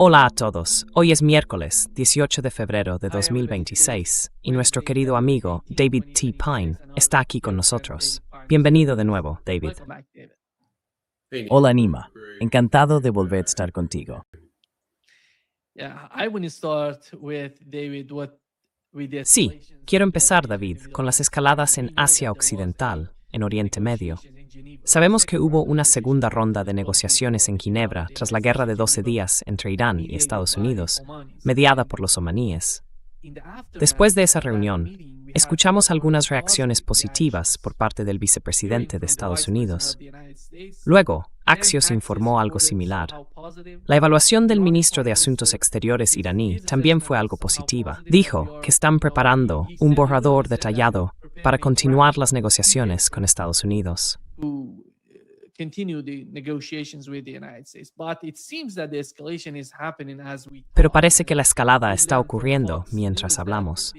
Hola a todos, hoy es miércoles 18 de febrero de 2026 y nuestro querido amigo David T. Pine está aquí con nosotros. Bienvenido de nuevo, David. Hola Nima, encantado de volver a estar contigo. Sí, quiero empezar, David, con las escaladas en Asia Occidental, en Oriente Medio. Sabemos que hubo una segunda ronda de negociaciones en Ginebra tras la guerra de 12 días entre Irán y Estados Unidos, mediada por los omaníes. Después de esa reunión, escuchamos algunas reacciones positivas por parte del vicepresidente de Estados Unidos. Luego, Axios informó algo similar. La evaluación del ministro de Asuntos Exteriores iraní también fue algo positiva. Dijo que están preparando un borrador detallado para continuar las negociaciones con Estados Unidos. Pero parece que la escalada está ocurriendo mientras hablamos.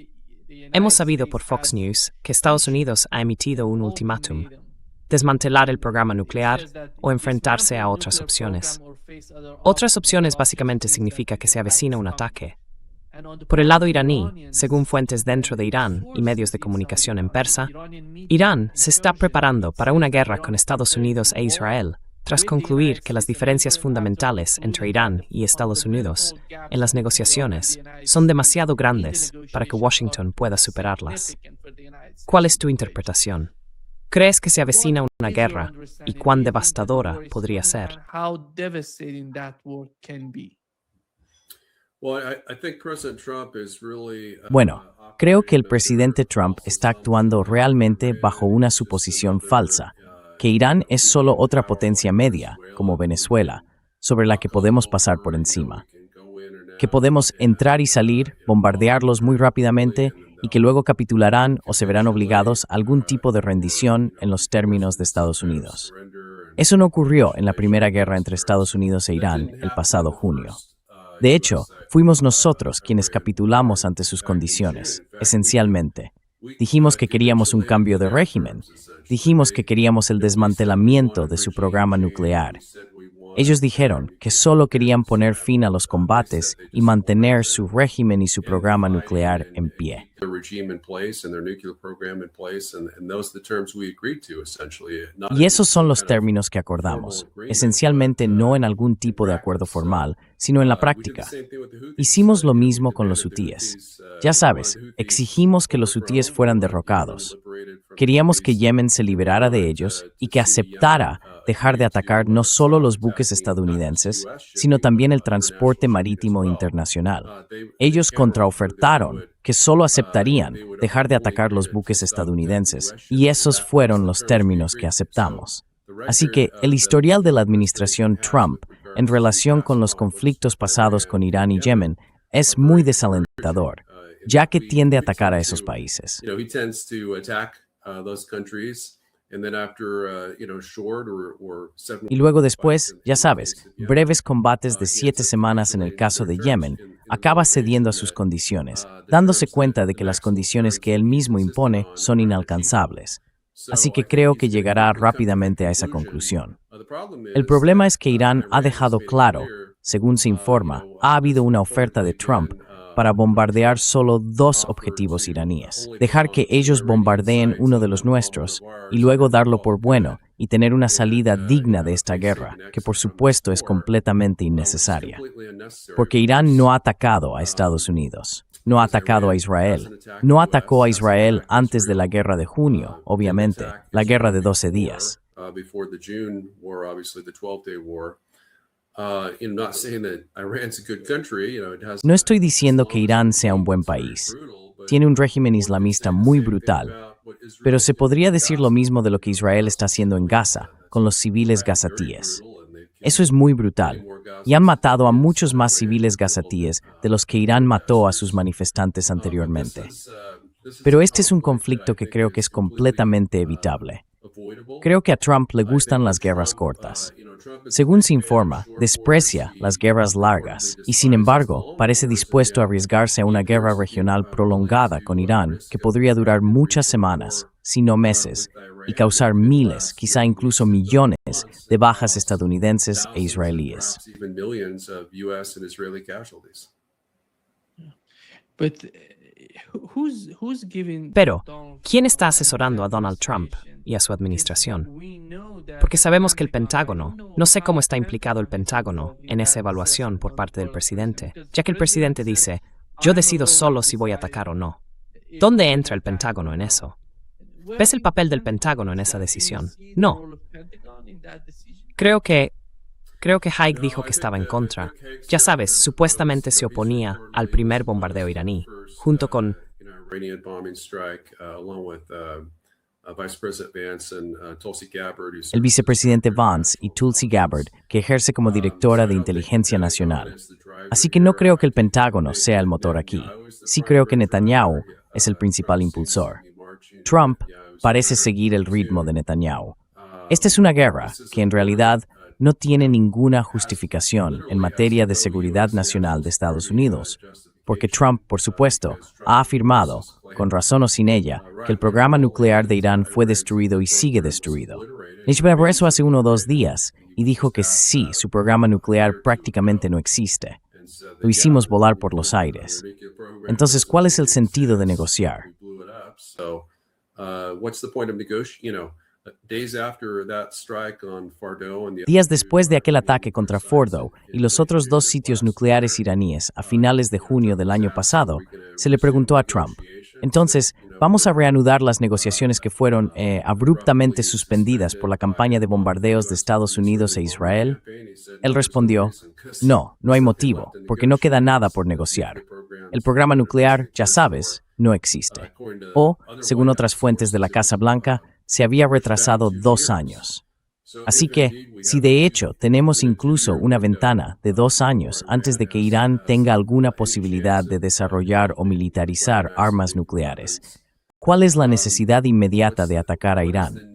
Hemos sabido por Fox News que Estados Unidos ha emitido un ultimátum: desmantelar el programa nuclear o enfrentarse a otras opciones. Otras opciones básicamente significa que se avecina un ataque. Por el lado iraní, según fuentes dentro de Irán y medios de comunicación en persa, Irán se está preparando para una guerra con Estados Unidos e Israel, tras concluir que las diferencias fundamentales entre Irán y Estados Unidos en las negociaciones son demasiado grandes para que Washington pueda superarlas. ¿Cuál es tu interpretación? ¿Crees que se avecina una guerra y cuán devastadora podría ser? Bueno, creo que el presidente Trump está actuando realmente bajo una suposición falsa, que Irán es solo otra potencia media, como Venezuela, sobre la que podemos pasar por encima. Que podemos entrar y salir, bombardearlos muy rápidamente y que luego capitularán o se verán obligados a algún tipo de rendición en los términos de Estados Unidos. Eso no ocurrió en la primera guerra entre Estados Unidos e Irán el pasado junio. De hecho, fuimos nosotros quienes capitulamos ante sus condiciones, esencialmente. Dijimos que queríamos un cambio de régimen. Dijimos que queríamos el desmantelamiento de su programa nuclear. Ellos dijeron que solo querían poner fin a los combates y mantener su régimen y su programa nuclear en pie. Y esos son los términos que acordamos, esencialmente no en algún tipo de acuerdo formal, sino en la práctica. Hicimos lo mismo con los hutíes. Ya sabes, exigimos que los hutíes fueran derrocados. Queríamos que Yemen se liberara de ellos y que aceptara dejar de atacar no solo los buques estadounidenses, sino también el transporte marítimo internacional. Ellos contraofertaron que solo aceptarían dejar de atacar los buques estadounidenses, y esos fueron los términos que aceptamos. Así que el historial de la administración Trump en relación con los conflictos pasados con Irán y Yemen es muy desalentador, ya que tiende a atacar a esos países. Y luego después, ya sabes, breves combates de 7 semanas en el caso de Yemen, acaba cediendo a sus condiciones, dándose cuenta de que las condiciones que él mismo impone son inalcanzables. Así que creo que llegará rápidamente a esa conclusión. El problema es que Irán ha dejado claro, según se informa, ha habido una oferta de Trump para bombardear solo 2 objetivos iraníes. Dejar que ellos bombardeen uno de los nuestros y luego darlo por bueno y tener una salida digna de esta guerra, que por supuesto es completamente innecesaria. Porque Irán no ha atacado a Estados Unidos, no ha atacado a Israel, no atacó a Israel antes de la guerra de junio, obviamente, la guerra de 12 días. No estoy diciendo que Irán sea un buen país. Tiene un régimen islamista muy brutal, pero se podría decir lo mismo de lo que Israel está haciendo en Gaza, con los civiles gazatíes. Eso es muy brutal, y han matado a muchos más civiles gazatíes de los que Irán mató a sus manifestantes anteriormente. Pero este es un conflicto que creo que es completamente evitable. Creo que a Trump le gustan las guerras cortas. Según se informa, desprecia las guerras largas y, sin embargo, parece dispuesto a arriesgarse a una guerra regional prolongada con Irán que podría durar muchas semanas, sino meses, y causar miles, quizá incluso millones, de bajas estadounidenses e israelíes. Pero, ¿quién está asesorando a Donald Trump y a su administración? Porque sabemos que el Pentágono, no sé cómo está implicado el Pentágono en esa evaluación por parte del presidente, ya que el presidente dice, yo decido solo si voy a atacar o no. ¿Dónde entra el Pentágono en eso? ¿Ves el papel del Pentágono en esa decisión? No. Creo que Haig dijo que estaba en contra. Ya sabes, supuestamente se oponía al primer bombardeo iraní, junto con el vicepresidente Vance y Tulsi Gabbard, que ejerce como directora de Inteligencia Nacional. Así que no creo que el Pentágono sea el motor aquí. Sí creo que Netanyahu es el principal impulsor. Trump parece seguir el ritmo de Netanyahu. Esta es una guerra que en realidad no tiene ninguna justificación en materia de seguridad nacional de Estados Unidos, porque Trump, por supuesto, ha afirmado, con razón o sin ella, que el programa nuclear de Irán fue destruido y sigue destruido. Hizo eso hace 1 o 2 días y dijo que sí, su programa nuclear prácticamente no existe. Lo hicimos volar por los aires. Entonces, ¿cuál es el sentido de negociar? Días después de aquel ataque contra Fordow y los otros 2 sitios nucleares iraníes a finales de junio del año pasado, se le preguntó a Trump, entonces, ¿vamos a reanudar las negociaciones que fueron abruptamente suspendidas por la campaña de bombardeos de Estados Unidos e Israel? Él respondió, no hay motivo, porque no queda nada por negociar. El programa nuclear, ya sabes, no existe. O, según otras fuentes de la Casa Blanca, se había retrasado 2 años. Así que, si de hecho tenemos incluso una ventana de 2 años antes de que Irán tenga alguna posibilidad de desarrollar o militarizar armas nucleares, ¿cuál es la necesidad inmediata de atacar a Irán?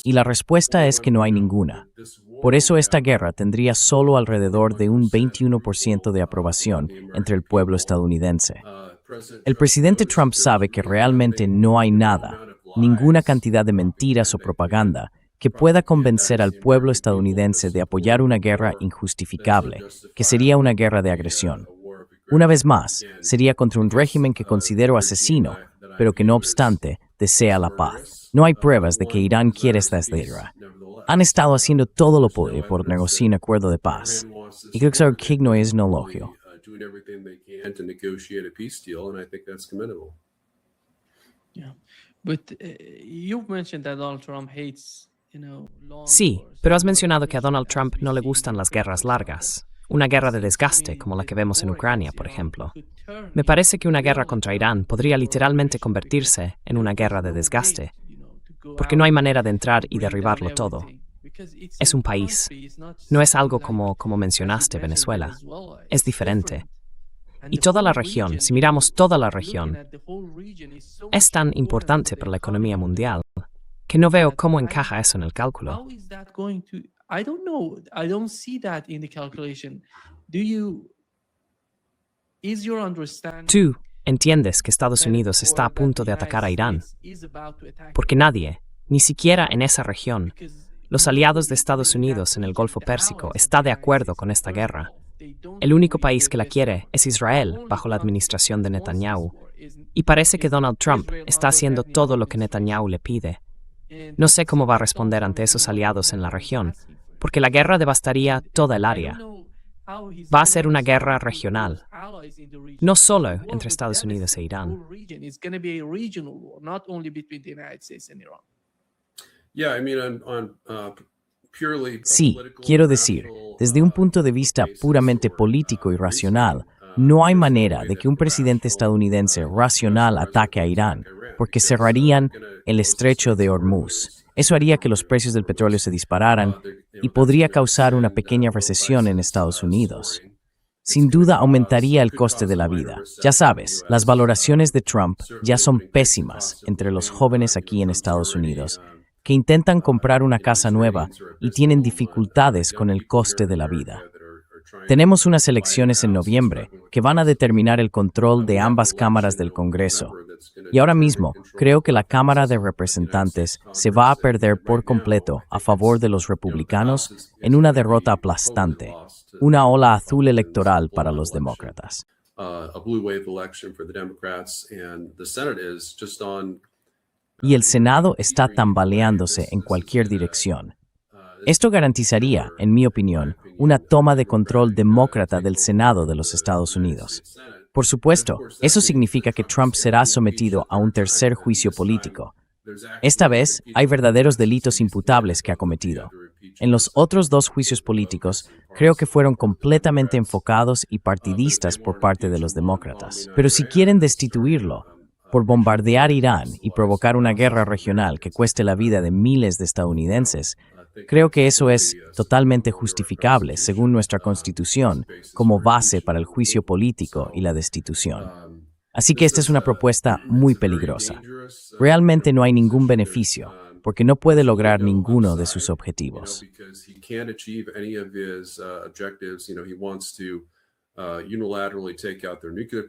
Y la respuesta es que no hay ninguna. Por eso esta guerra tendría solo alrededor de un 21% de aprobación entre el pueblo estadounidense. El presidente Trump sabe que realmente no hay nada, ninguna cantidad de mentiras o propaganda que pueda convencer al pueblo estadounidense de apoyar una guerra injustificable, que sería una guerra de agresión. Una vez más, sería contra un régimen que considero asesino, pero que no obstante desea la paz. No hay pruebas de que Irán quiere esta guerra. Han estado haciendo todo lo posible por negociar un acuerdo de paz. Y creo que no es un elogio. Sí, pero has mencionado que a Donald Trump no le gustan las guerras largas. Una guerra de desgaste, como la que vemos en Ucrania, por ejemplo. Me parece que una guerra contra Irán podría literalmente convertirse en una guerra de desgaste, porque no hay manera de entrar y derribarlo todo. Es un país. No es algo como mencionaste, Venezuela. Es diferente. Y toda la región, si miramos toda la región, es tan importante para la economía mundial que no veo cómo encaja eso en el cálculo. ¿Tú entiendes que Estados Unidos está a punto de atacar a Irán? Porque nadie, ni siquiera en esa región, los aliados de Estados Unidos en el Golfo Pérsico, está de acuerdo con esta guerra. El único país que la quiere es Israel, bajo la administración de Netanyahu. Y parece que Donald Trump está haciendo todo lo que Netanyahu le pide. No sé cómo va a responder ante esos aliados en la región, porque la guerra devastaría toda el área. Va a ser una guerra regional, no solo entre Estados Unidos e Irán. Sí, quiero decir, desde un punto de vista puramente político y racional, no hay manera de que un presidente estadounidense racional ataque a Irán, porque cerrarían el estrecho de Hormuz. Eso haría que los precios del petróleo se dispararan y podría causar una pequeña recesión en Estados Unidos. Sin duda aumentaría el coste de la vida. Ya sabes, las valoraciones de Trump ya son pésimas entre los jóvenes aquí en Estados Unidos, que intentan comprar una casa nueva y tienen dificultades con el coste de la vida. Tenemos unas elecciones en noviembre que van a determinar el control de ambas cámaras del Congreso. Y ahora mismo, creo que la Cámara de Representantes se va a perder por completo a favor de los republicanos en una derrota aplastante, una ola azul electoral para los demócratas. Y el Senado está tambaleándose en cualquier dirección. Esto garantizaría, en mi opinión, una toma de control demócrata del Senado de los Estados Unidos. Por supuesto, eso significa que Trump será sometido a un tercer juicio político. Esta vez, hay verdaderos delitos imputables que ha cometido. En los otros dos juicios políticos, creo que fueron completamente enfocados y partidistas por parte de los demócratas. Pero si quieren destituirlo, por bombardear Irán y provocar una guerra regional que cueste la vida de miles de estadounidenses, creo que eso es totalmente justificable, según nuestra Constitución, como base para el juicio político y la destitución. Así que esta es una propuesta muy peligrosa. Realmente no hay ningún beneficio, porque no puede lograr ninguno de sus objetivos.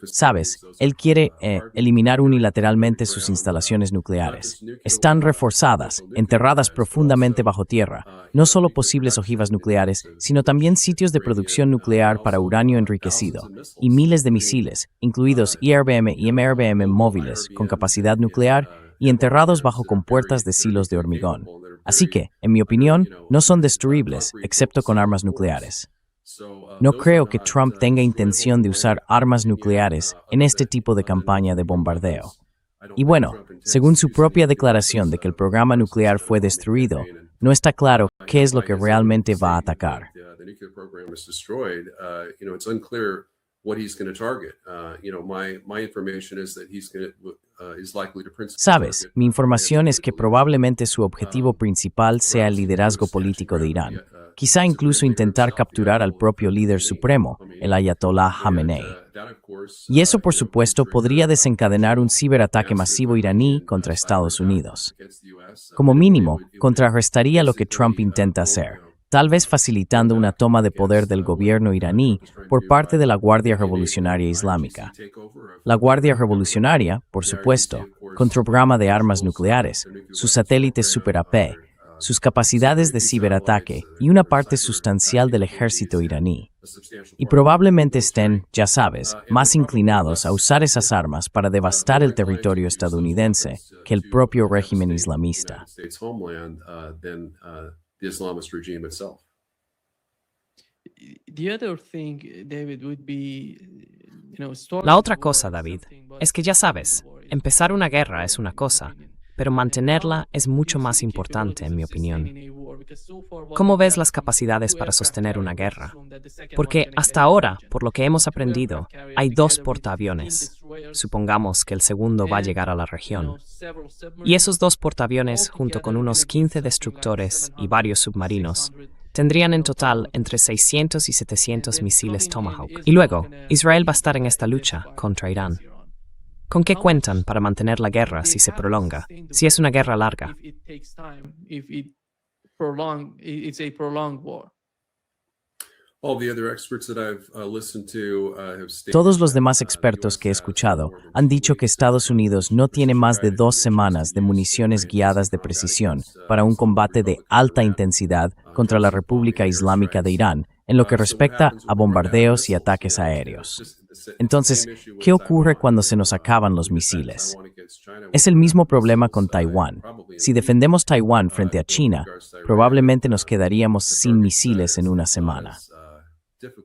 Sabes, él quiere eliminar unilateralmente sus instalaciones nucleares. Están reforzadas, enterradas profundamente bajo tierra, no solo posibles ojivas nucleares, sino también sitios de producción nuclear para uranio enriquecido, y miles de misiles, incluidos IRBM y MRBM móviles, con capacidad nuclear, y enterrados bajo compuertas de silos de hormigón. Así que, en mi opinión, no son destruibles, excepto con armas nucleares. No creo que Trump tenga intención de usar armas nucleares en este tipo de campaña de bombardeo. Y bueno, según su propia declaración de que el programa nuclear fue destruido, no está claro qué es lo que realmente va a atacar. Sabes, mi información es que probablemente su objetivo principal sea el liderazgo político de Irán, quizá incluso intentar capturar al propio líder supremo, el Ayatollah Khamenei. Y eso, por supuesto, podría desencadenar un ciberataque masivo iraní contra Estados Unidos. Como mínimo, contrarrestaría lo que Trump intenta hacer, tal vez facilitando una toma de poder del gobierno iraní por parte de la Guardia Revolucionaria Islámica. La Guardia Revolucionaria, por supuesto, con programa de armas nucleares, sus satélites Super AP, sus capacidades de ciberataque y una parte sustancial del ejército iraní. Y probablemente estén, ya sabes, más inclinados a usar esas armas para devastar el territorio estadounidense que el propio régimen islamista. La otra cosa, David, es que ya sabes, empezar una guerra es una cosa, pero mantenerla es mucho más importante, en mi opinión. ¿Cómo ves las capacidades para sostener una guerra? Porque hasta ahora, por lo que hemos aprendido, hay 2 portaaviones. Supongamos que el segundo va a llegar a la región. Y esos 2 portaaviones, junto con unos 15 destructores y varios submarinos, tendrían en total entre 600 y 700 misiles Tomahawk. Y luego, Israel va a estar en esta lucha contra Irán. ¿Con qué cuentan para mantener la guerra si se prolonga, si es una guerra larga? Todos los demás expertos que he escuchado han dicho que Estados Unidos no tiene más de 2 semanas de municiones guiadas de precisión para un combate de alta intensidad contra la República Islámica de Irán, en lo que respecta a bombardeos y ataques aéreos. Entonces, ¿qué ocurre cuando se nos acaban los misiles? Es el mismo problema con Taiwán. Si defendemos Taiwán frente a China, probablemente nos quedaríamos sin misiles en una semana.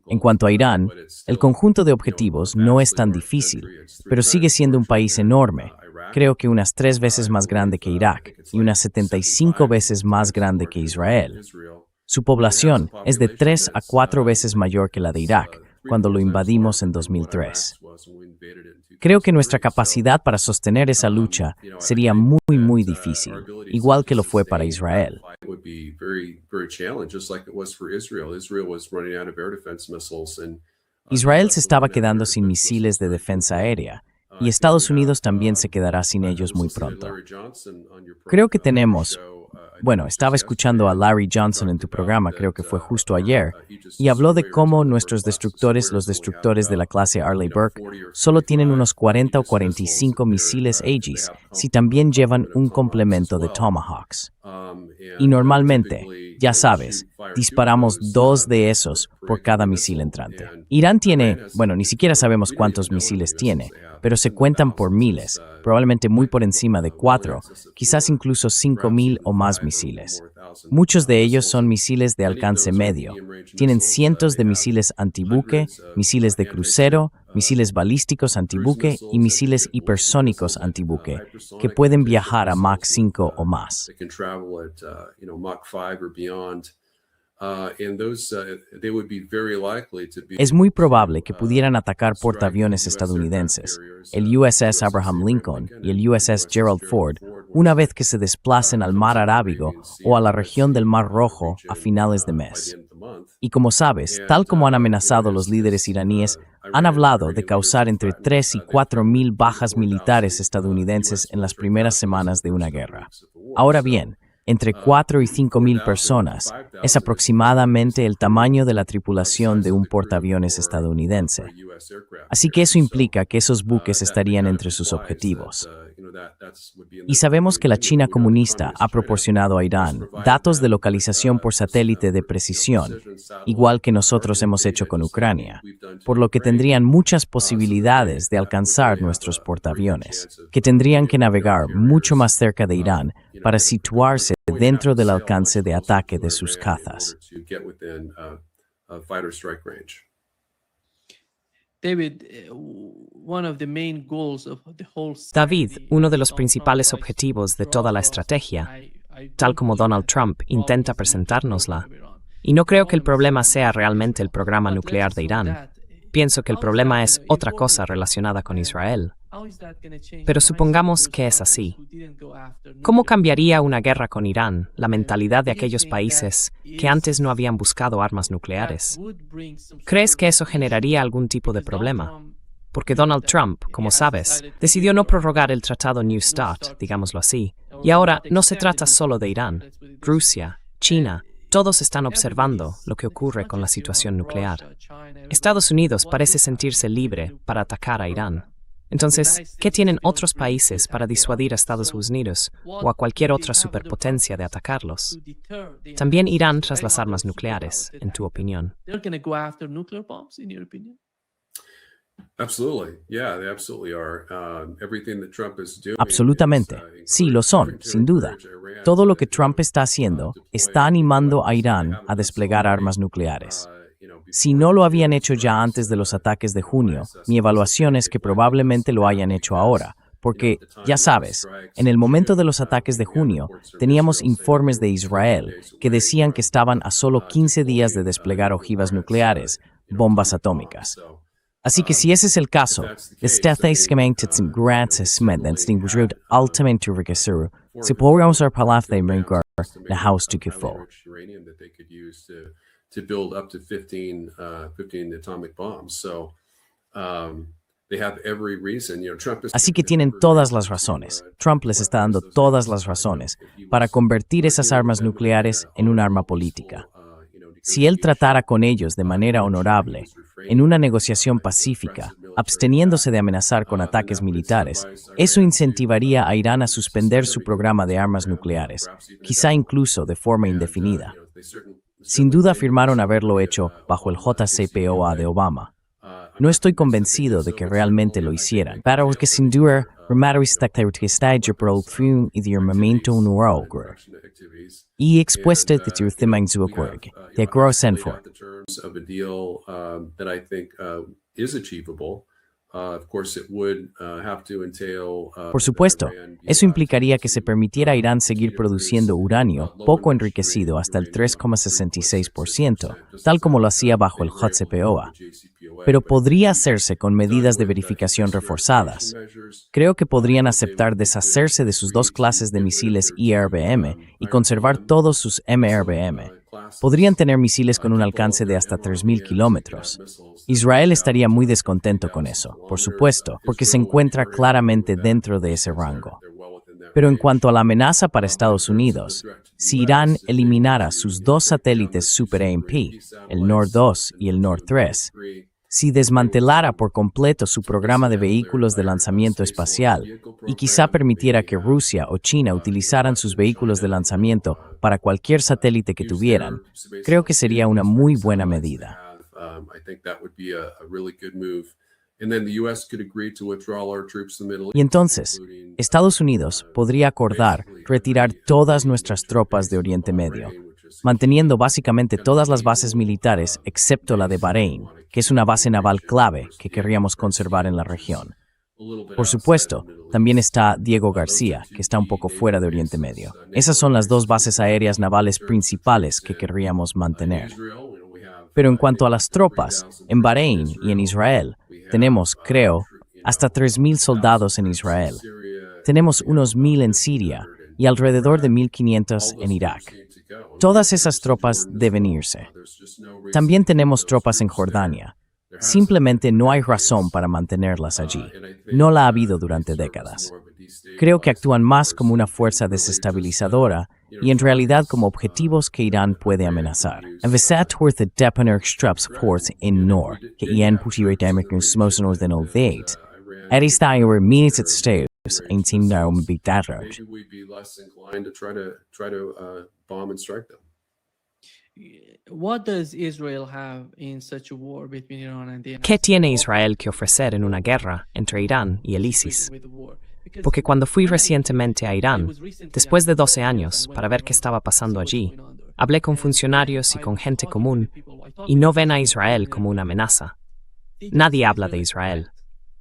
En cuanto a Irán, el conjunto de objetivos no es tan difícil, pero sigue siendo un país enorme, creo que unas 3 veces más grande que Irak y unas 75 veces más grande que Israel. Su población es de 3 a 4 veces mayor que la de Irak, cuando lo invadimos en 2003. Creo que nuestra capacidad para sostener esa lucha sería muy difícil, igual que lo fue para Israel. Israel se estaba quedando sin misiles de defensa aérea, y Estados Unidos también se quedará sin ellos muy pronto. Creo que tenemos Bueno, estaba escuchando a Larry Johnson en tu programa, creo que fue justo ayer, y habló de cómo nuestros destructores, los destructores de la clase Arleigh Burke, solo tienen unos 40 o 45 misiles Aegis, si también llevan un complemento de Tomahawks. Y normalmente, ya sabes, disparamos 2 de esos por cada misil entrante. Irán tiene, bueno, ni siquiera sabemos cuántos misiles tiene, pero se cuentan por miles, probablemente muy por encima de 4, quizás incluso 5,000 o más misiles. Muchos de ellos son misiles de alcance medio. Tienen cientos de misiles antibuque, misiles de crucero, misiles balísticos antibuque y misiles hipersónicos antibuque, que pueden viajar a Mach 5 o más. Es muy probable que pudieran atacar portaaviones estadounidenses, el USS Abraham Lincoln y el USS Gerald Ford, una vez que se desplacen al Mar Arábigo o a la región del Mar Rojo a finales de mes. Y como sabes, tal como han amenazado los líderes iraníes, han hablado de causar entre 3 y 4 mil bajas militares estadounidenses en las primeras semanas de una guerra. Ahora bien, entre 4 y 5 mil personas es aproximadamente el tamaño de la tripulación de un portaaviones estadounidense. Así que eso implica que esos buques estarían entre sus objetivos. Y sabemos que la China comunista ha proporcionado a Irán datos de localización por satélite de precisión, igual que nosotros hemos hecho con Ucrania, por lo que tendrían muchas posibilidades de alcanzar nuestros portaaviones, que tendrían que navegar mucho más cerca de Irán para situarse dentro del alcance de ataque de sus cazas. David, uno de los principales objetivos de toda la estrategia, tal como Donald Trump intenta presentárnosla, y no creo que el problema sea realmente el programa nuclear de Irán. Pienso que el problema es otra cosa relacionada con Israel. Pero supongamos que es así. ¿Cómo cambiaría una guerra con Irán la mentalidad de aquellos países que antes no habían buscado armas nucleares? ¿Crees que eso generaría algún tipo de problema? Porque Donald Trump, como sabes, decidió no prorrogar el tratado New START, digámoslo así, y ahora no se trata solo de Irán. Rusia, China, todos están observando lo que ocurre con la situación nuclear. Estados Unidos parece sentirse libre para atacar a Irán. Entonces, ¿qué tienen otros países para disuadir a Estados Unidos o a cualquier otra superpotencia de atacarlos? También irán tras las armas nucleares, en tu opinión. Absolutamente. Sí, lo son, sin duda. Todo lo que Trump está haciendo está animando a Irán a desplegar armas nucleares. Si no lo habían hecho ya antes de los ataques de junio, mi evaluación es que probablemente lo hayan hecho ahora, porque, ya sabes, en el momento de los ataques de junio, teníamos informes de Israel que decían que estaban a solo 15 días de desplegar ojivas nucleares, bombas atómicas. Así que si ese es el caso, estadísticamente altamente enriquecido, si podríamos usar palabras de menguar la house to kifo. To build up to 15 atomic bombs. So they have every reason. Así que tienen todas las razones. Trump les está dando todas las razones para convertir esas armas nucleares en un arma política. Si él tratara con ellos de manera honorable, en una negociación pacífica, absteniéndose de amenazar con ataques militares, eso incentivaría a Irán a suspender su programa de armas nucleares, quizá incluso de forma indefinida. Sin duda afirmaron haberlo hecho bajo el JCPOA de Obama. No estoy convencido de que realmente lo hicieran. Para que sin duda, y expuesta de tu themang zuakwag, de grosenfor. Por supuesto, eso implicaría que se permitiera a Irán seguir produciendo uranio poco enriquecido hasta el 3,66%, tal como lo hacía bajo el JCPOA. Pero podría hacerse con medidas de verificación reforzadas. Creo que podrían aceptar deshacerse de sus 2 clases de misiles IRBM y conservar todos sus MRBM. Podrían tener misiles con un alcance de hasta 3,000 kilómetros. Israel estaría muy descontento con eso, por supuesto, porque se encuentra claramente dentro de ese rango. Pero en cuanto a la amenaza para Estados Unidos, si Irán eliminara sus dos satélites Super AMP, el Nord 2 y el Nord 3, si desmantelara por completo su programa de vehículos de lanzamiento espacial y quizá permitiera que Rusia o China utilizaran sus vehículos de lanzamiento para cualquier satélite que tuvieran, creo que sería una muy buena medida. Y entonces, Estados Unidos podría acordar retirar todas nuestras tropas de Oriente Medio, manteniendo básicamente todas las bases militares excepto la de Bahrein, que es una base naval clave que querríamos conservar en la región. Por supuesto, también está Diego García, que está un poco fuera de Oriente Medio. Esas son las dos bases aéreas navales principales que querríamos mantener. Pero en cuanto a las tropas, en Bahrein y en Israel, tenemos, creo, hasta 3,000 soldados en Israel. Tenemos unos 1,000 en Siria y alrededor de 1,500 en Irak. Todas esas tropas deben irse. También tenemos tropas en Jordania. Simplemente no hay razón para mantenerlas allí. No la ha habido durante décadas. Creo que actúan más como una fuerza desestabilizadora y en realidad como objetivos que Irán puede amenazar. En vez wordt het Depennerstrupspoort in Noor, que Iran putieritamikken smosen den olveet. Is daar minus het steeds een team daarom bedaard. Bomb and strike them. What does Israel have in such a war between Iran and the United ¿Qué tiene States? Israel que ofrecer en una guerra entre Irán y el ISIS? With the war? Because Porque cuando fui when I- recientemente a I Irán, was recently después de there 12 años, when para I ver was qué estaba pasando what's allí, going on there. hablé con And funcionarios y I con was gente talking común with people. I talked y no with ven a people Israel in como una Iran. amenaza. They Nadie see habla de Israel as a Israel. threat.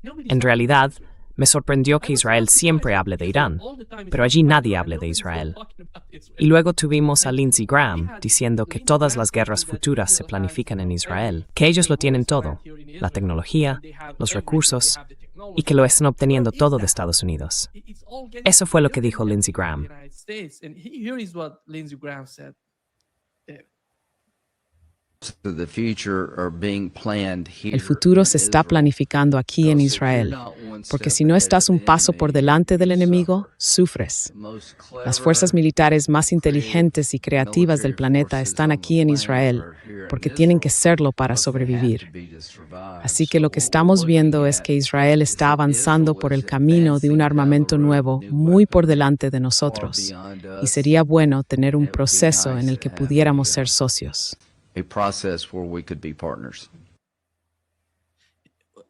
Nobody's En talking realidad, about Israel. me sorprendió que I was Israel surprised siempre hable de Israel Irán, all the time is pero talking allí about nadie Iran. hable de Nobody's Israel. talking about Israel. Y luego tuvimos a And Lindsey we Graham had diciendo que Lindsey todas Graham las guerras saying that futuras se Israel planifican en has, Israel, que ellos lo tienen todo, here in la Israel, tecnología, and they have los everything, recursos, they have the technology. y que lo están obteniendo Where is todo de that? Estados Unidos. It's all getting Eso fue lo que built in dijo Lindsey the Graham. United States. And here is what Lindsey Graham said. El futuro se está planificando aquí en Israel, porque si no estás un paso por delante del enemigo, sufres. Las fuerzas militares más inteligentes y creativas del planeta están aquí en Israel, porque tienen que serlo para sobrevivir. Así que lo que estamos viendo es que Israel está avanzando por el camino de un armamento nuevo muy por delante de nosotros, y sería bueno tener un proceso en el que pudiéramos ser socios.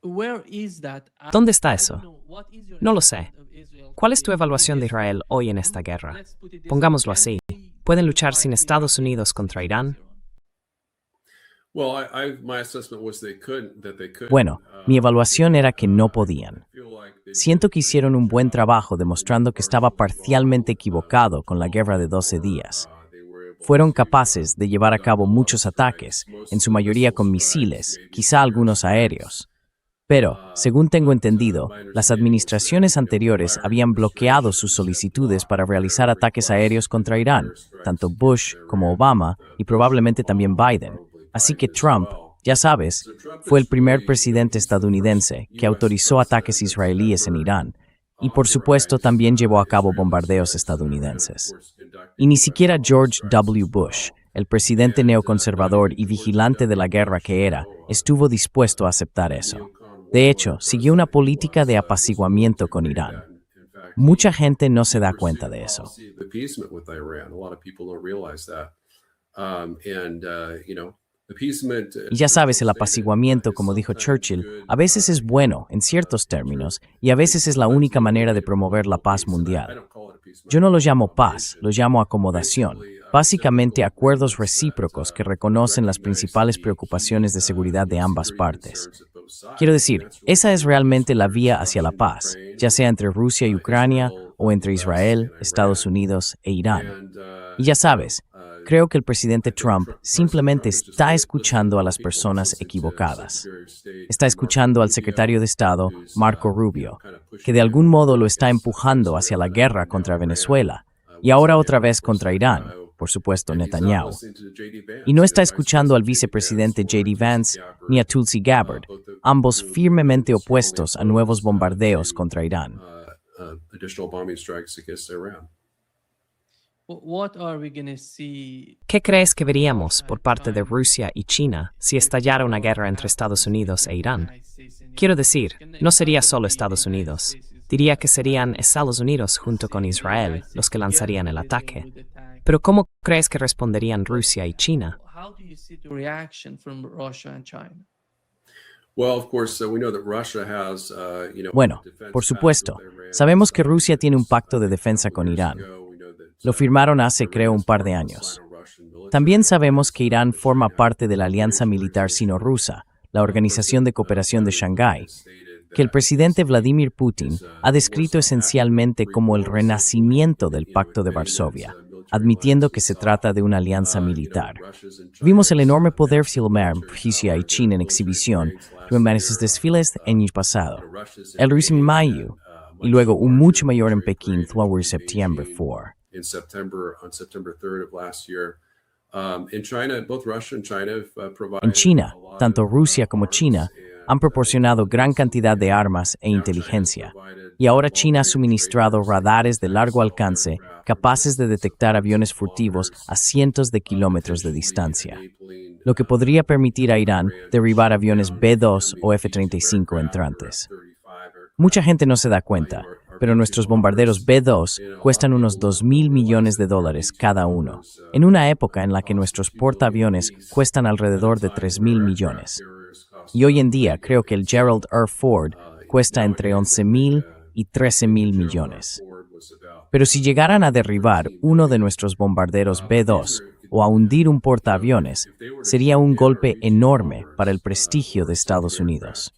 Where is that? ¿Dónde está I eso? don't know. What is your No lo sé. assessment of Israel ¿Cuál es tu in evaluación de this Israel war? hoy en esta guerra? Let's put it this way. Pongámoslo Can así. they ¿Pueden luchar sin survive Estados Iraq Unidos contra Irán? Well, my assessment was they couldn't. Bueno, mi evaluación era que no podían. Siento que hicieron un buen trabajo demostrando que estaba parcialmente equivocado con la guerra de 12 días. Fueron capaces de llevar a cabo muchos ataques, en su mayoría con misiles, quizá algunos aéreos. Pero, según tengo entendido, las administraciones anteriores habían bloqueado sus solicitudes para realizar ataques aéreos contra Irán, tanto Bush como Obama y probablemente también Biden. Así que Trump, ya sabes, fue el primer presidente estadounidense que autorizó ataques israelíes en Irán, y por supuesto también llevó a cabo bombardeos estadounidenses. Y ni siquiera George W. Bush, el presidente neoconservador y vigilante de la guerra que era, estuvo dispuesto a aceptar eso. De hecho, siguió una política de apaciguamiento con Irán. Mucha gente no se da cuenta de eso. Y ya sabes, el apaciguamiento, como dijo Churchill, a veces es bueno en ciertos términos y a veces es la única manera de promover la paz mundial. Yo no lo llamo paz, lo llamo acomodación. Básicamente acuerdos recíprocos que reconocen las principales preocupaciones de seguridad de ambas partes. Quiero decir, esa es realmente la vía hacia la paz, ya sea entre Rusia y Ucrania o entre Israel, Estados Unidos e Irán. Y ya sabes, creo que el presidente Trump simplemente está escuchando a las personas equivocadas. Está escuchando al secretario de Estado, Marco Rubio, que de algún modo lo está empujando hacia la guerra contra Venezuela y ahora otra vez contra Irán, por supuesto Netanyahu. Y no está escuchando al vicepresidente J.D. Vance ni a Tulsi Gabbard, ambos firmemente opuestos a nuevos bombardeos contra Irán. additional bombing strikes against Iran. What are we going to see? ¿Qué crees que veríamos por parte de Rusia y China si estallara una guerra entre Estados Unidos e Irán? Quiero decir, no sería solo Estados Unidos. Diría que serían Estados Unidos junto con Israel los que lanzarían el ataque. Pero ¿cómo crees que responderían Rusia y China? How do you see the reaction from Russia and China? Well, of course, we know that Russia has, Bueno, por supuesto, sabemos que Rusia tiene un pacto de defensa con Irán. Lo firmaron hace, creo, un par de años. También sabemos que Irán forma parte de la alianza militar sino-rusa, la Organización de Cooperación de Shanghái, que el presidente Vladimir Putin ha descrito esencialmente como el renacimiento del Pacto de Varsovia, admitiendo que se trata de una alianza militar. Vimos el enorme poder filmar Rusia y China en exhibición durante sus desfiles el año pasado, el Rusia en mayo, y luego un mucho mayor en Pekín durante septiembre 4. On September 3rd of last year. In China, both Russia and China have provided En China, tanto Rusia como China han proporcionado gran cantidad de armas e inteligencia, y ahora China ha suministrado radares de largo alcance capaces de detectar aviones furtivos a cientos de kilómetros de distancia, lo que podría permitir a Irán derribar aviones B-2 o F-35 entrantes. Mucha gente no se da cuenta, pero nuestros bombarderos B-2 cuestan unos $2,000 millones cada uno, en una época en la que nuestros portaaviones cuestan alrededor de $3,000 millones. Y hoy en día creo que el Gerald R. Ford cuesta entre $11,000 y $13,000 millones. Pero si llegaran a derribar uno de nuestros bombarderos B-2 o a hundir un portaaviones, sería un golpe enorme para el prestigio de Estados Unidos.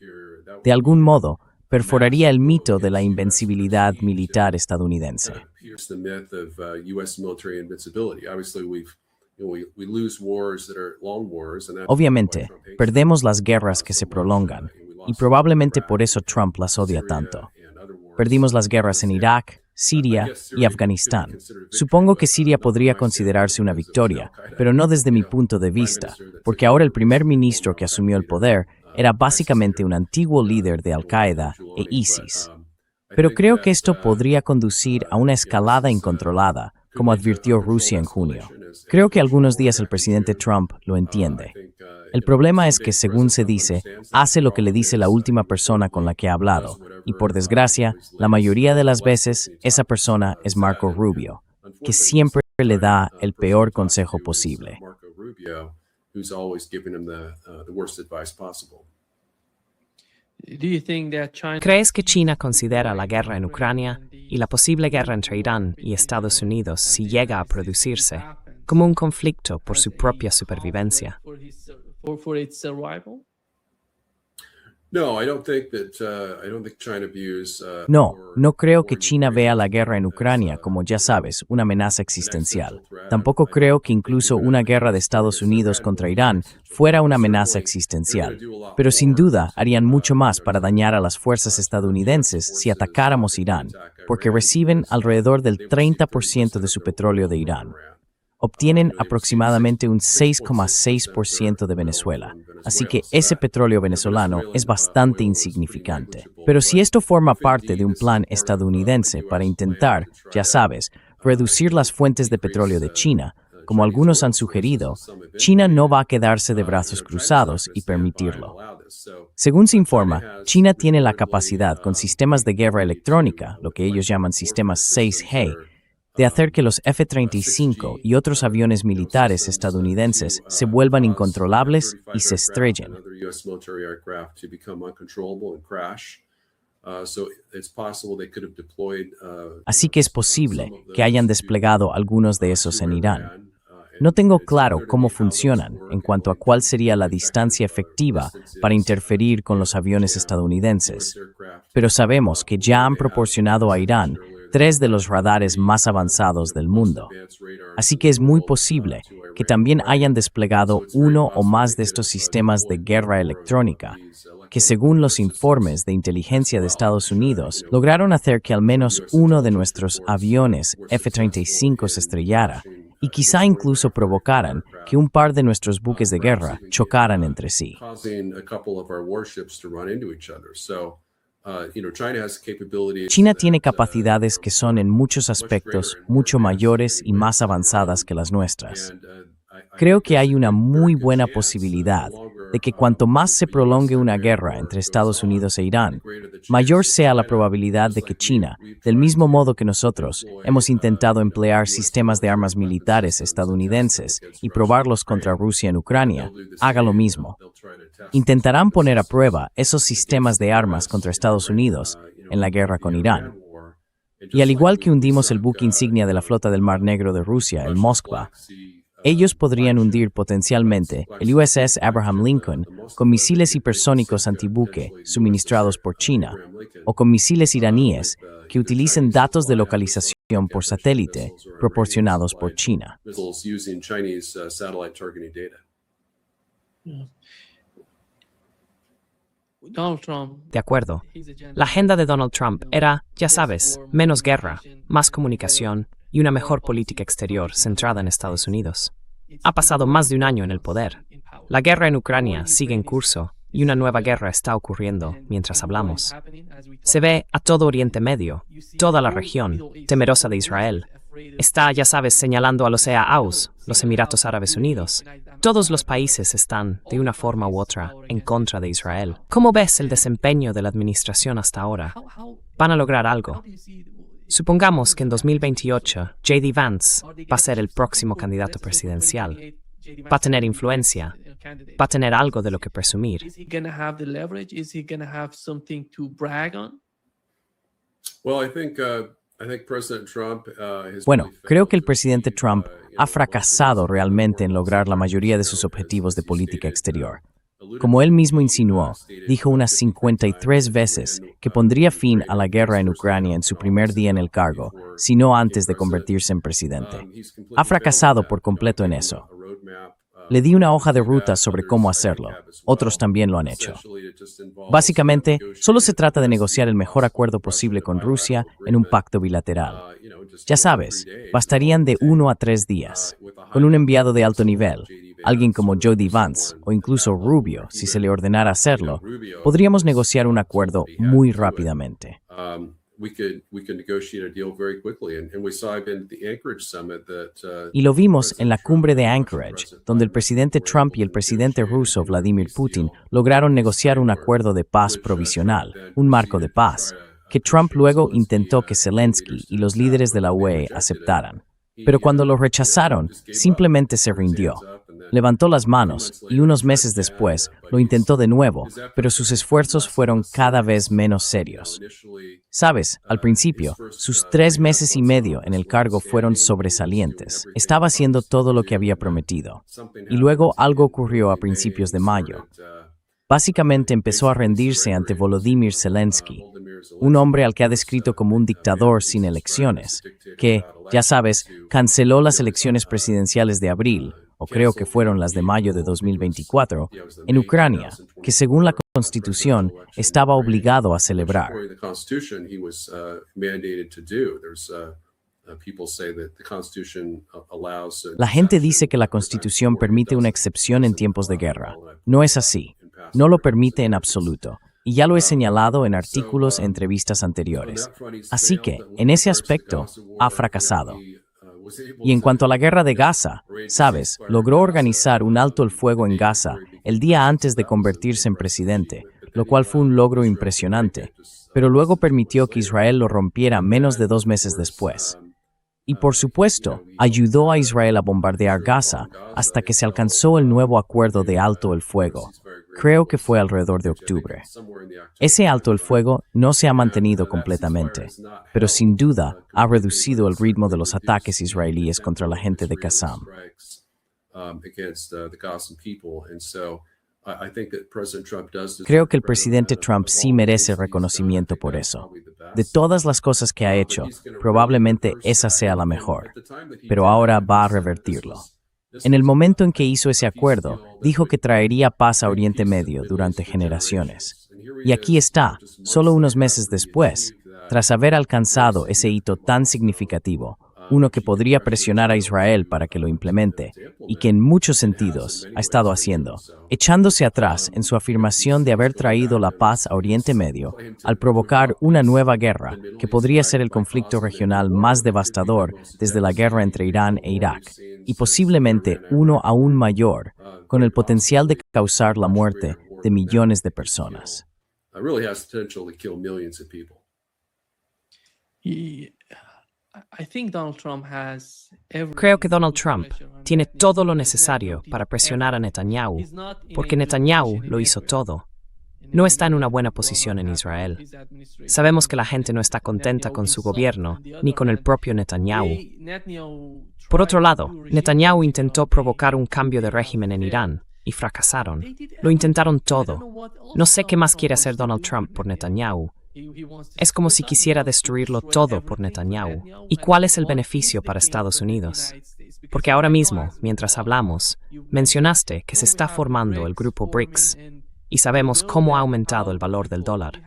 De algún modo, perforaría el mito de la invencibilidad militar estadounidense. pierce the myth of U.S. military invincibility. Obviously, we lose wars that are long wars, and that's Obviamente, why Trump hates perdemos las guerras que se prolongan, y probablemente por eso Trump las odia tanto. Perdimos las guerras en Irak, Siria y Afganistán. Supongo que Siria podría considerarse una victoria, pero no desde mi punto de vista, porque ahora el primer ministro que asumió el poder era básicamente un antiguo líder de Al-Qaeda e ISIS. Pero creo que esto podría conducir a una escalada incontrolada, como advirtió Rusia en junio. Creo que algunos días el presidente Trump lo entiende. El problema es que, según se dice, hace lo que le dice la última persona con la que ha hablado, y por desgracia, la mayoría de las veces, esa persona es Marco Rubio, que siempre le da el peor consejo posible. Marco Rubio, who's always giving him the worst advice possible. Do you think that China ¿Crees que China considera la guerra en Ucrania y la posible guerra entre Irán y Estados Unidos, si llega a producirse, como un conflicto por su propia supervivencia? for its survival? No, I don't think China views. No creo que China vea la guerra en Ucrania como, ya sabes, una amenaza existencial. Tampoco creo que incluso una guerra de Estados Unidos contra Irán fuera una amenaza existencial. Pero sin duda harían mucho más para dañar a las fuerzas estadounidenses si atacáramos Irán, porque reciben alrededor del 30% de su petróleo de Irán. Obtienen aproximadamente un 6,6% de Venezuela, así que ese petróleo venezolano es bastante insignificante. Pero si esto forma parte de un plan estadounidense para intentar, ya sabes, reducir las fuentes de petróleo de China, como algunos han sugerido, China no va a quedarse de brazos cruzados y permitirlo. Según se informa, China tiene la capacidad con sistemas de guerra electrónica, lo que ellos llaman sistemas 6G, de hacer que los F-35 y otros aviones militares estadounidenses se vuelvan incontrolables y se estrellen. Así que es posible que hayan desplegado algunos de esos en Irán. No tengo claro cómo funcionan en cuanto a cuál sería la distancia efectiva para interferir con los aviones estadounidenses, pero sabemos que ya han proporcionado a Irán 3 de los radares más avanzados del mundo. Así que es muy posible que también hayan desplegado uno o más de estos sistemas de guerra electrónica, que según los informes de inteligencia de Estados Unidos, lograron hacer que al menos uno de nuestros aviones F-35 se estrellara y quizá incluso provocaran que un par de nuestros buques de guerra chocaran entre sí. China tiene capacidades que son en muchos aspectos mucho mayores y más avanzadas que las nuestras. Creo que hay una muy buena posibilidad de que cuanto más se prolongue una guerra entre Estados Unidos e Irán, mayor sea la probabilidad de que China, del mismo modo que nosotros, hemos intentado emplear sistemas de armas militares estadounidenses y probarlos contra Rusia en Ucrania, haga lo mismo. Intentarán poner a prueba esos sistemas de armas contra Estados Unidos en la guerra con Irán. Y al igual que hundimos el buque insignia de la flota del Mar Negro de Rusia, el Moskva, ellos podrían hundir potencialmente el USS Abraham Lincoln con misiles hipersónicos antibuque suministrados por China o con misiles iraníes que utilicen datos de localización por satélite proporcionados por China. Donald Trump, De acuerdo. La agenda de Donald Trump era, ya sabes, menos guerra, más comunicación y una mejor política exterior centrada en Estados Unidos. Ha pasado más de un año en el poder. La guerra en Ucrania sigue en curso y una nueva guerra está ocurriendo mientras hablamos. Se ve a todo Oriente Medio, toda la región, temerosa de Israel. Está, ya sabes, señalando a los EAUs, los Emiratos Árabes Unidos. Todos los países están, de una forma u otra, en contra de Israel. ¿Cómo ves el desempeño de la administración hasta ahora? ¿Van a lograr algo? Supongamos que en 2028 J.D. Vance va a ser el próximo candidato presidencial. Va a tener influencia. Va a tener algo de lo que presumir. is he going to have the leverage? Is he going to have something to brag on? Bueno, creo que el presidente Trump ha fracasado realmente en lograr la mayoría de sus objetivos de política exterior. Como él mismo insinuó, dijo unas 53 veces que pondría fin a la guerra en Ucrania en su primer día en el cargo, si no antes de convertirse en presidente. Ha fracasado por completo en eso. Le di una hoja de ruta sobre cómo hacerlo. Otros también lo han hecho. Básicamente, solo se trata de negociar el mejor acuerdo posible con Rusia en un pacto bilateral. Ya sabes, bastarían de 1 a 3 días. Con un enviado de alto nivel, alguien como J.D. Vance o incluso Rubio, si se le ordenara hacerlo, podríamos negociar un acuerdo muy rápidamente. Y lo vimos en la cumbre de Anchorage, donde el presidente Trump y el presidente ruso Vladimir Putin lograron negociar un acuerdo de paz provisional, un marco de paz, que Trump luego intentó que Zelensky y los líderes de la UE aceptaran. Pero cuando lo rechazaron, simplemente se rindió. Levantó las manos y unos meses después lo intentó de nuevo, pero sus esfuerzos fueron cada vez menos serios. Sabes, al principio, sus 3 meses y medio en el cargo fueron sobresalientes. Estaba haciendo todo lo que había prometido. Y luego algo ocurrió a principios de mayo. Básicamente empezó a rendirse ante Volodymyr Zelensky, un hombre al que ha descrito como un dictador sin elecciones, que, ya sabes, canceló las elecciones presidenciales de abril, o creo que fueron las de mayo de 2024, en Ucrania, que según la Constitución estaba obligado a celebrar. La gente dice que la Constitución permite una excepción en tiempos de guerra. No es así. No lo permite en absoluto. Y ya lo he señalado en artículos e entrevistas anteriores. Así que, en ese aspecto, ha fracasado. Y en cuanto a la guerra de Gaza, sabes, logró organizar un alto el fuego en Gaza el día antes de convertirse en presidente, lo cual fue un logro impresionante, pero luego permitió que Israel lo rompiera menos de 2 meses después. Y por supuesto, ayudó a Israel a bombardear Gaza hasta que se alcanzó el nuevo acuerdo de alto el fuego. Creo que fue alrededor de octubre. Ese alto el fuego no se ha mantenido completamente, pero sin duda ha reducido el ritmo de los ataques israelíes contra la gente de Qassam. Creo que el presidente Trump sí merece reconocimiento por eso. De todas las cosas que ha hecho, probablemente esa sea la mejor, pero ahora va a revertirlo. En el momento en que hizo ese acuerdo, dijo que traería paz a Oriente Medio durante generaciones. Y aquí está, solo unos meses después, tras haber alcanzado ese hito tan significativo, uno que podría presionar a Israel para que lo implemente, y que en muchos sentidos ha estado haciendo, echándose atrás en su afirmación de haber traído la paz a Oriente Medio, al provocar una nueva guerra que podría ser el conflicto regional más devastador desde la guerra entre Irán e Irak, y posiblemente uno aún mayor, con el potencial de causar la muerte de millones de personas. Really has potential to kill millions of people. Creo que Donald Trump tiene todo lo necesario para presionar a Netanyahu, porque Netanyahu lo hizo todo. No está en una buena posición en Israel. Sabemos que la gente no está contenta con su gobierno, ni con el propio Netanyahu. Por otro lado, Netanyahu intentó provocar un cambio de régimen en Irán, y fracasaron. Lo intentaron todo. No sé qué más quiere hacer Donald Trump por Netanyahu. Es como si quisiera destruirlo todo por Netanyahu. ¿Y cuál es el beneficio para Estados Unidos? Porque ahora mismo, mientras hablamos, mencionaste que se está formando el grupo BRICS y sabemos cómo ha aumentado el valor del dólar.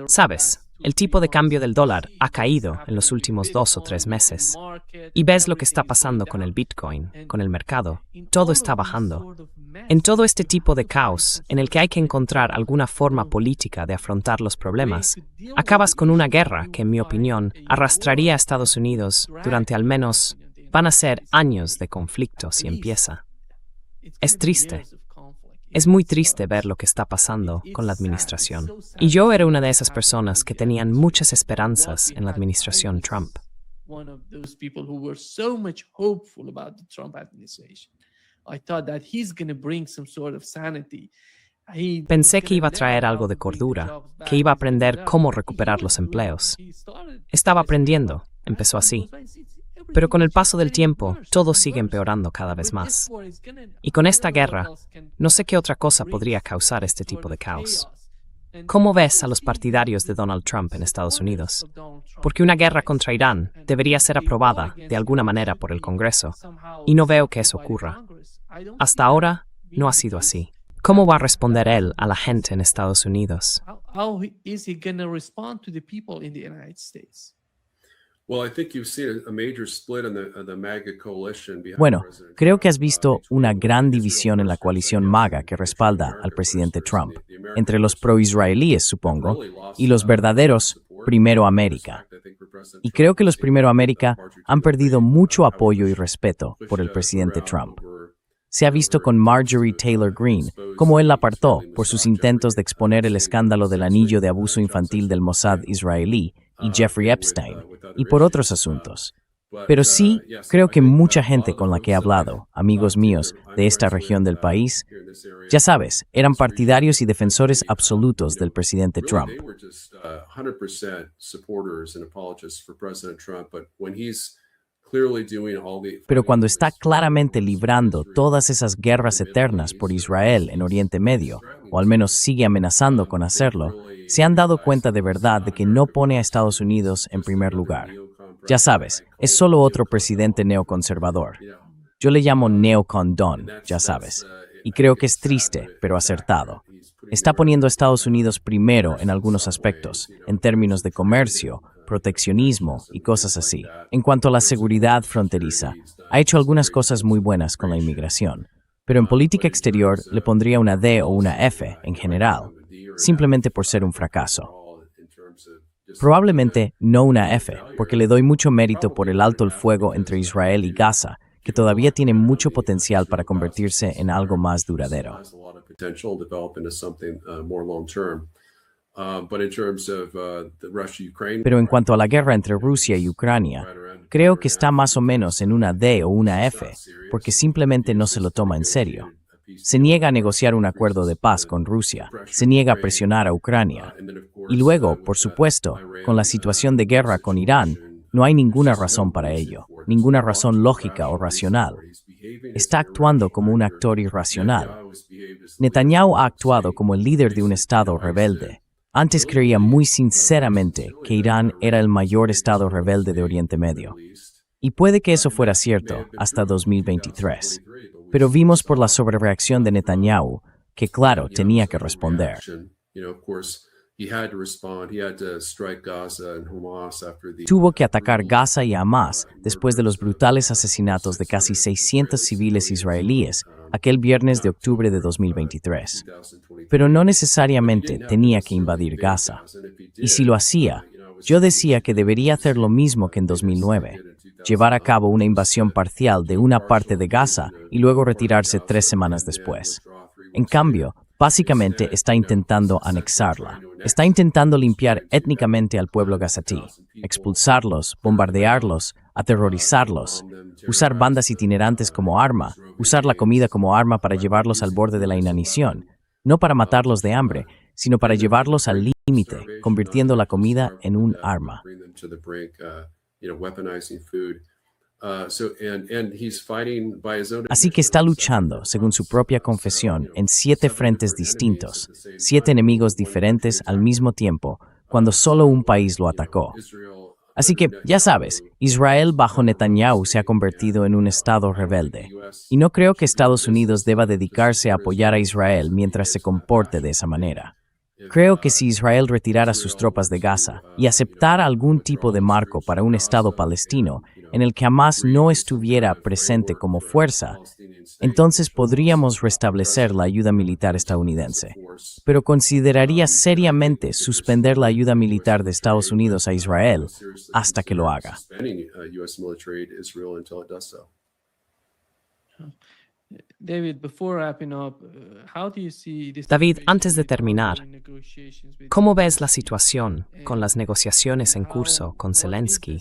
Sabes, el tipo de cambio del dólar ha caído en los últimos 2 o 3 meses. Y ves lo que está pasando con el Bitcoin, con el mercado. Todo está bajando. En todo este tipo de caos, en el que hay que encontrar alguna forma política de afrontar los problemas, acabas con una guerra que, en mi opinión, arrastraría a Estados Unidos durante al menos, van a ser años de conflicto si empieza. Es triste. Es muy triste ver lo que está pasando con la administración. Y yo era una de esas personas que tenían muchas esperanzas en la administración Trump. Pensé que iba a traer algo de cordura, que iba a aprender cómo recuperar los empleos. Estaba aprendiendo, empezó así. Pero con el paso del tiempo, todo sigue empeorando cada vez más. Y con esta guerra, no sé qué otra cosa podría causar este tipo de caos. ¿Cómo ves a los partidarios de Donald Trump en Estados Unidos? Porque una guerra contra Irán debería ser aprobada de alguna manera por el Congreso, y no veo que eso ocurra. Hasta ahora, no ha sido así. ¿Cómo va a responder él a la gente en Estados Unidos? Bueno, creo que has visto una gran división en la coalición MAGA que respalda al presidente Trump, entre los pro-israelíes, supongo, y los verdaderos Primero América. Y creo que los Primero América han perdido mucho apoyo y respeto por el presidente Trump. Se ha visto con Marjorie Taylor Greene, como él la apartó por sus intentos de exponer el escándalo del anillo de abuso infantil del Mossad israelí y Jeffrey Epstein, y por otros asuntos. Pero sí, creo que mucha gente con la que he hablado, amigos míos de esta región del país, ya sabes, eran partidarios y defensores absolutos del presidente Trump. Pero cuando está claramente librando todas esas guerras eternas por Israel en Oriente Medio, o al menos sigue amenazando con hacerlo, se han dado cuenta de verdad de que no pone a Estados Unidos en primer lugar. Ya sabes, es solo otro presidente neoconservador. Yo le llamo neocon-don, ya sabes. Y creo que es triste, pero acertado. Está poniendo a Estados Unidos primero en algunos aspectos, en términos de comercio, proteccionismo y cosas así. En cuanto a la seguridad fronteriza, ha hecho algunas cosas muy buenas con la inmigración, pero en política exterior le pondría una D o una F en general, simplemente por ser un fracaso. Probablemente no una F, porque le doy mucho mérito por el alto el fuego entre Israel y Gaza, que todavía tiene mucho potencial para convertirse en algo más duradero. Pero en cuanto a la guerra entre Rusia y Ucrania, creo que está más o menos en una D o una F, porque simplemente no se lo toma en serio. Se niega a negociar un acuerdo de paz con Rusia, se niega a presionar a Ucrania. Y luego, por supuesto, con la situación de guerra con Irán, no hay ninguna razón para ello, ninguna razón lógica o racional. Está actuando como un actor irracional. Netanyahu ha actuado como el líder de un Estado rebelde. Antes creía muy sinceramente que Irán era el mayor Estado rebelde de Oriente Medio. Y puede que eso fuera cierto hasta 2023. Pero vimos por la sobrereacción de Netanyahu que, claro, tenía que responder. Of course, he had to respond. He had to strike Gaza and Hamas after the Tuvo que atacar Gaza y Hamas después de los brutales asesinatos de casi 600 civiles israelíes aquel viernes de octubre de 2023. Pero no necesariamente tenía que invadir Gaza. Y si lo hacía, yo decía que debería hacer lo mismo que en 2009, llevar a cabo una invasión parcial de una parte de Gaza y luego retirarse 3 semanas después. En cambio, básicamente está intentando anexarla. Está intentando limpiar étnicamente al pueblo gazatí, expulsarlos, bombardearlos, aterrorizarlos, usar bandas itinerantes como arma, usar la comida como arma para llevarlos al borde de la inanición, no para matarlos de hambre, sino para llevarlos al límite, convirtiendo la comida en un arma. Así que está luchando, según su propia confesión, en 7 frentes distintos, 7 enemigos diferentes al mismo tiempo, cuando solo un país lo atacó. Así que, ya sabes, Israel bajo Netanyahu se ha convertido en un estado rebelde. Y no creo que Estados Unidos deba dedicarse a apoyar a Israel mientras se comporte de esa manera. Creo que si Israel retirara sus tropas de Gaza y aceptara algún tipo de marco para un Estado palestino en el que Hamas no estuviera presente como fuerza, entonces podríamos restablecer la ayuda militar estadounidense. Pero consideraría seriamente suspender la ayuda militar de Estados Unidos a Israel hasta que lo haga. David, antes de terminar, ¿cómo ves la situación con las negociaciones en curso con Zelensky?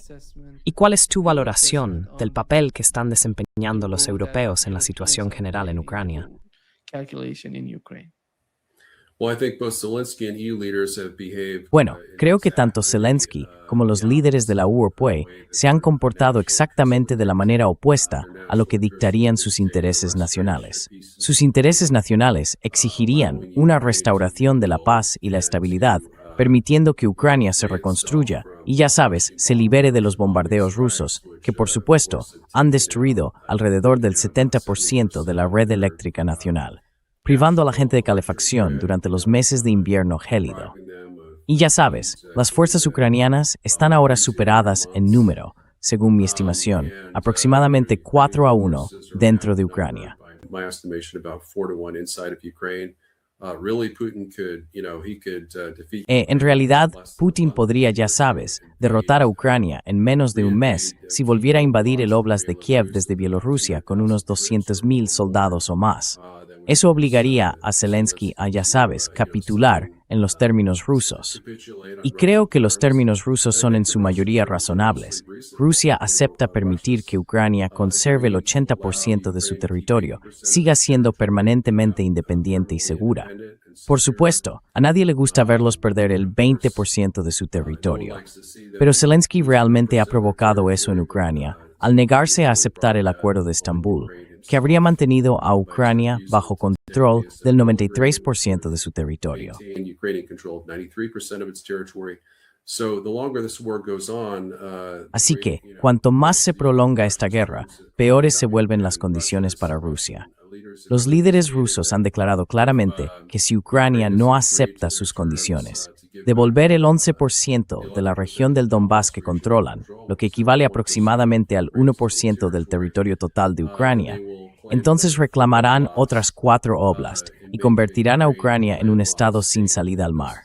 ¿Y cuál es tu valoración del papel que están desempeñando los europeos en la situación general en Ucrania? Bueno, creo que tanto Zelensky como los líderes de la UE se han comportado exactamente de la manera opuesta a lo que dictarían sus intereses nacionales. Sus intereses nacionales exigirían una restauración de la paz y la estabilidad, permitiendo que Ucrania se reconstruya y, ya sabes, se libere de los bombardeos rusos, que por supuesto han destruido alrededor del 70% de la red eléctrica nacional, privando a la gente de calefacción durante los meses de invierno gélido. Y ya sabes, las fuerzas ucranianas están ahora superadas en número, según mi estimación, aproximadamente 4-1 dentro de Ucrania. En realidad, Putin podría, ya sabes, derrotar a Ucrania en menos de un mes si volviera a invadir el Oblast de Kiev desde Bielorrusia con unos 200,000 soldados o más. Eso obligaría a Zelensky a, ya sabes, capitular en los términos rusos. Y creo que los términos rusos son en su mayoría razonables. Rusia acepta permitir que Ucrania conserve el 80% de su territorio, siga siendo permanentemente independiente y segura. Por supuesto, a nadie le gusta verlos perder el 20% de su territorio. Pero Zelensky realmente ha provocado eso en Ucrania, al negarse a aceptar el Acuerdo de Estambul, que habría mantenido a Ucrania bajo control del 93% de su territorio. Así que, cuanto más se prolonga esta guerra, peores se vuelven las condiciones para Rusia. Los líderes rusos han declarado claramente que si Ucrania no acepta sus condiciones, devolver el 11% de la región del Donbass que controlan, lo que equivale aproximadamente al 1% del territorio total de Ucrania, entonces reclamarán otras 4 oblasts y convertirán a Ucrania en un estado sin salida al mar.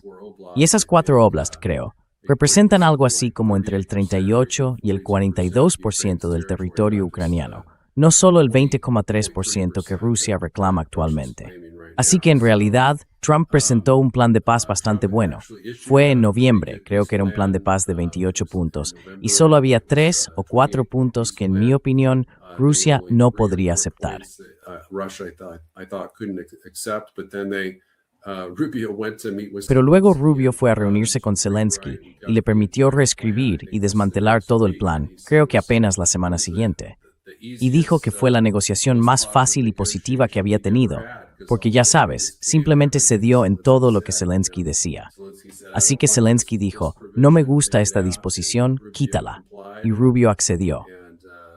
Y esas 4 oblasts, creo, representan algo así como entre el 38 y el 42% del territorio ucraniano, no solo el 20,3% que Rusia reclama actualmente. Así que en realidad, Trump presentó un plan de paz bastante bueno. Fue en noviembre, creo que era un plan de paz de 28 puntos, y solo había 3 o 4 puntos que, en mi opinión, Rusia no podría aceptar. Pero luego Rubio fue a reunirse con Zelensky y le permitió reescribir y desmantelar todo el plan, creo que apenas la semana siguiente. Y dijo que fue la negociación más fácil y positiva que había tenido, porque ya sabes, simplemente cedió en todo lo que Zelensky decía. Así que Zelensky dijo, no me gusta esta disposición, quítala. Y Rubio accedió.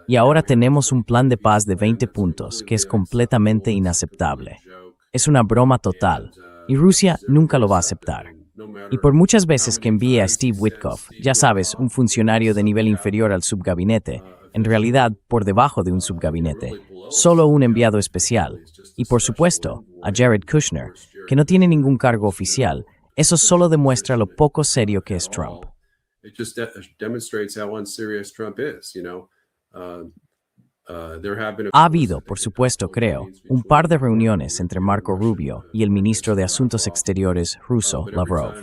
Y ahora tenemos un plan de paz de 20 puntos que es completamente inaceptable. Es una broma total. y Rusia nunca lo va a aceptar. Y por muchas veces que envíe a Steve Witkoff, ya sabes, un funcionario de nivel inferior al subgabinete, en realidad por debajo de un subgabinete, solo un enviado especial, y por supuesto, a Jared Kushner, que no tiene ningún cargo oficial, eso solo demuestra lo poco serio que es Trump. It just demonstrates how unserious Trump is, you know. Ha habido, por supuesto, creo, un par de reuniones entre Marco Rubio y el ministro de Asuntos Exteriores ruso, Lavrov.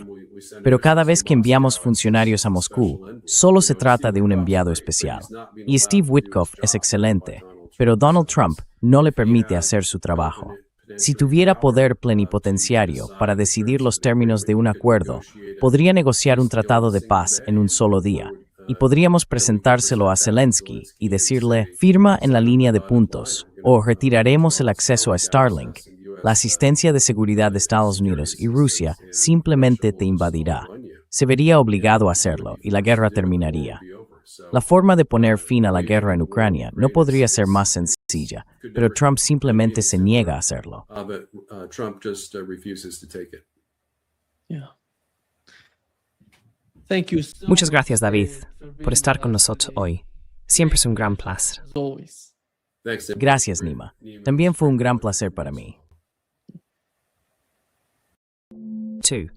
Pero cada vez que enviamos funcionarios a Moscú, solo se trata de un enviado especial. Y Steve Witkoff es excelente, pero Donald Trump no le permite hacer su trabajo. Si tuviera poder plenipotenciario para decidir los términos de un acuerdo, podría negociar un tratado de paz en un solo día, y podríamos presentárselo a Zelensky y decirle, firma en la línea de puntos, o retiraremos el acceso a Starlink. La asistencia de seguridad de Estados Unidos y Rusia simplemente te invadirá. Se vería obligado a hacerlo y la guerra terminaría. La forma de poner fin a la guerra en Ucrania no podría ser más sencilla, pero Trump simplemente se niega a hacerlo. Trump just refuses to take it. Yeah. Thank you so Muchas gracias, much David, for por being estar with con us nosotros today, hoy. Siempre es un gran placer. as always. Thanks, Tim. Gracias, Nima. También fue un gran placer para mí. 2.